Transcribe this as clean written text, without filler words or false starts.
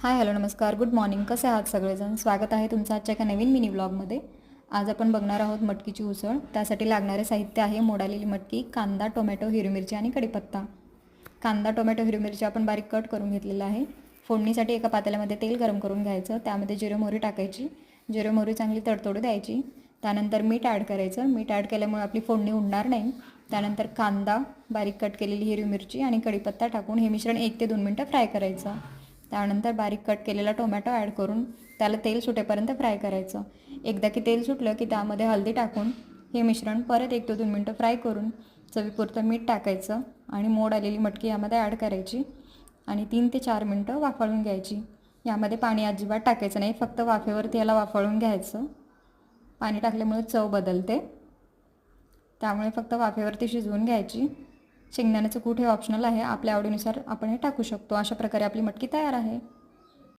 Hi hello नमस्कार good morning. कसे आहात सगळेजण? स्वागत आहे तुमचं आजच्या एका नवीन मिनी व्लॉगमध्ये. आज आपण बघणार आहोत मटकीची उसळ. त्यासाठी लागणारे साहित्य आहे मोडालेली मटकी, कांदा, टोमॅटो, हिरवी मिरची आणि कढीपत्ता. कांदा, टोमॅटो, हिरवी मिरची आपण बारीक कट करून घेतलेला आहे. फोडणीसाठी एका पातेल्यामध्ये तेल गरम करून घ्यायचं. त्यामध्ये जिरे मोहरी टाकायची. जिरे मोहरी चांगली तडतडू द्यायची. त्यानंतर मीठ ॲड करायचं. मीठ ॲड केल्यामुळे आपली फोडणी उडणार नाही. त्यानंतर कांदा, बारीक कट केलेली हिरवी मिरची आणि कढीपत्ता टाकून हे मिश्रण 1 ते 2 मिनटं फ्राय करायचं. त्यानंतर बारीक कट केलेला टोमॅटो ॲड करून त्याला तेल सुटेपर्यंत फ्राय करायचं. एकदा की तेल सुटलं की त्यामध्ये हळदी टाकून हे मिश्रण परत 1 ते 2 मिनटं फ्राय करून चवीपुरतं मीठ टाकायचं आणि मोड आलेली मटकी यामध्ये ॲड करायची आणि 3 ते 4 मिनटं वाफळून घ्यायची. यामध्ये पाणी अजिबात टाकायचं नाही, फक्त वाफेवरती याला वाफळून घ्यायचं. पाणी टाकल्यामुळे चव बदलते, त्यामुळे फक्त वाफेवरती शिजवून घ्यायची. शेंगदाण्याचं कूट हे ऑप्शनल आहे, आपल्या आवडीनुसार आपण हे टाकू शकतो. अशा प्रकारे आपली मटकी तयार आहे.